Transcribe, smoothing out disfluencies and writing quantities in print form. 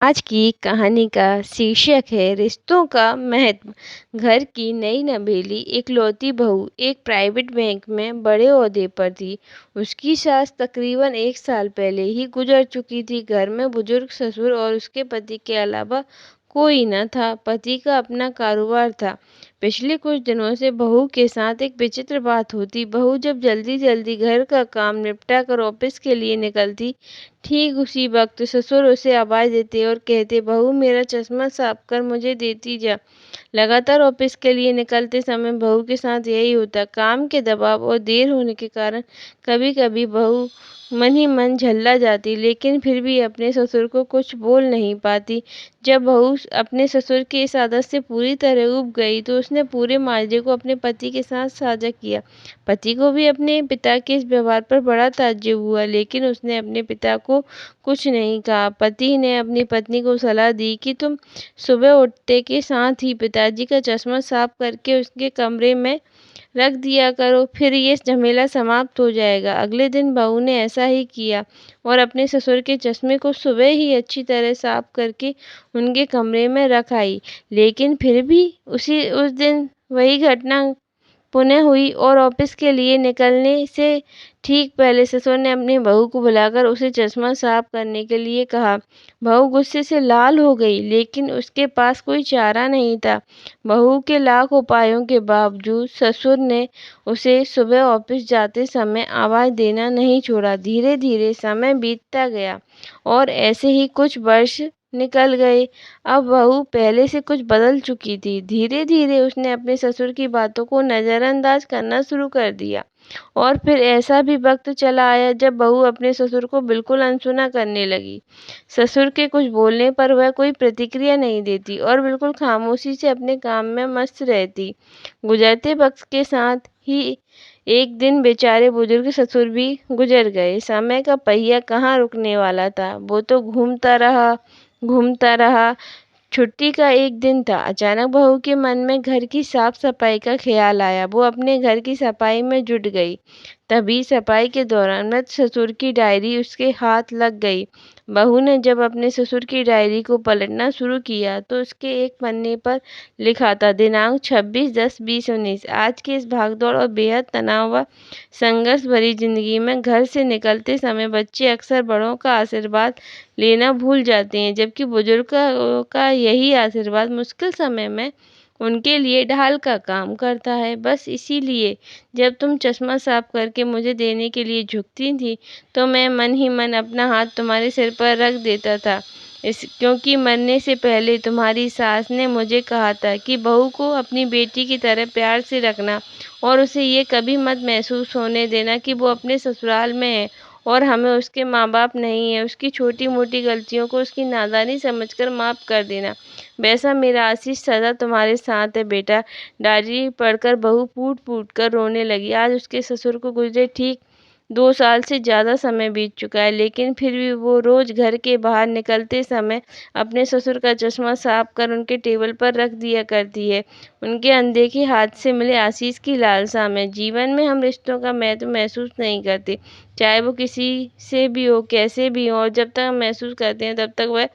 आज की कहानी का शीर्षक है रिश्तों का महत्व। घर की नई नवेली इकलौती बहू एक प्राइवेट बैंक में बड़े ओहदे पर थी। उसकी सास तकरीबन 1 साल पहले ही गुजर चुकी थी। घर में बुजुर्ग ससुर और उसके पति के अलावा कोई न था। पति का अपना कारोबार था। पिछले कुछ दिनों से बहू के साथ एक विचित्र बात होती। बहू जब जल्दी जल्दी घर का काम निपटा कर ऑफिस के लिए निकलती, ठीक उसी वक्त ससुर उसे आवाज़ देते और कहते, बहू मेरा चश्मा साफ कर मुझे देती जा। लगातार ऑफिस के लिए निकलते समय बहू के साथ यही होता। काम के दबाव और देर होने के कारण कभी कभी बहू मन ही मन झल्ला जाती, लेकिन फिर भी अपने ससुर को कुछ बोल नहीं पाती। जब बहू अपने ससुर की इस आदत से पूरी तरह ऊब गई तो उसने पूरे मामले को अपने पति के साथ साझा किया। पति को भी अपने पिता के इस व्यवहार पर बड़ा ताज्जुब हुआ, लेकिन उसने अपने पिता को कुछ नहीं कहा। पति ने अपनी पत्नी को सलाह दी कि तुम सुबह उठते के साथ ही पिताजी का चश्मा साफ करके उसके कमरे में रख दिया करो, फिर ये झमेला समाप्त हो जाएगा। अगले दिन बहू ने ऐसा ही किया और अपने ससुर के चश्मे को सुबह ही अच्छी तरह साफ करके उनके कमरे में रख आई। लेकिन फिर भी उस दिन वही घटना पुनः हुई और ऑफिस के लिए निकलने से ठीक पहले ससुर ने अपनी बहू को बुलाकर उसे चश्मा साफ करने के लिए कहा। बहू गुस्से से लाल हो गई, लेकिन उसके पास कोई चारा नहीं था। बहू के लाख उपायों के बावजूद ससुर ने उसे सुबह ऑफिस जाते समय आवाज़ देना नहीं छोड़ा। धीरे धीरे समय बीतता गया और ऐसे ही कुछ वर्ष निकल गए। अब बहू पहले से कुछ बदल चुकी थी। धीरे धीरे उसने अपने ससुर की बातों को नज़रअंदाज करना शुरू कर दिया। और फिर ऐसा भी वक्त चला आया जब बहू अपने ससुर को बिल्कुल अनसुना करने लगी। ससुर के कुछ बोलने पर वह कोई प्रतिक्रिया नहीं देती और बिल्कुल खामोशी से अपने काम में मस्त रहती। गुजरते वक्त के साथ ही एक दिन बेचारे बुजुर्ग ससुर भी गुजर गए। समय का पहिया कहाँ रुकने वाला था, वो तो घूमता रहा घूमता रहा। छुट्टी का एक दिन था। अचानक बहू के मन में घर की साफ सफाई का ख्याल आया। वो अपने घर की सफाई में जुट गई। तभी सफाई के दौरान मृत ससुर की डायरी उसके हाथ लग गई। बहू ने जब अपने ससुर की डायरी को पलटना शुरू किया तो उसके एक पन्ने पर लिखा था, दिनांक 26/10/2019। आज की इस भागदौड़ और बेहद तनाव व संघर्ष भरी जिंदगी में घर से निकलते समय बच्चे अक्सर बड़ों का आशीर्वाद लेना भूल जाते हैं, जबकि बुजुर्ग का यही आशीर्वाद मुश्किल समय में उनके लिए ढाल का काम करता है। बस इसीलिए जब तुम चश्मा साफ करके मुझे देने के लिए झुकती थी, तो मैं मन ही मन अपना हाथ तुम्हारे सिर पर रख देता था। क्योंकि मरने से पहले तुम्हारी सास ने मुझे कहा था कि बहू को अपनी बेटी की तरह प्यार से रखना और उसे ये कभी मत महसूस होने देना कि वो अपने ससुराल में है और हमें उसके माँ बाप नहीं है। उसकी छोटी मोटी गलतियों को उसकी नादानी समझकर माफ़ कर देना। वैसा मेरा आशीष सदा तुम्हारे साथ है बेटा। डायरी पढ़कर बहू फूट फूट कर रोने लगी। आज उसके ससुर को गुजरे ठीक 2 साल से ज़्यादा समय बीत चुका है, लेकिन फिर भी वो रोज़ घर के बाहर निकलते समय अपने ससुर का चश्मा साफ कर उनके टेबल पर रख दिया करती है। उनके अनदेखे हाथ से मिले आशीष की लालसा में। जीवन में हम रिश्तों का महत्व महसूस नहीं करते, चाहे वो किसी से भी हो, कैसे भी हो, और जब तक हम महसूस करते हैं तब तक वह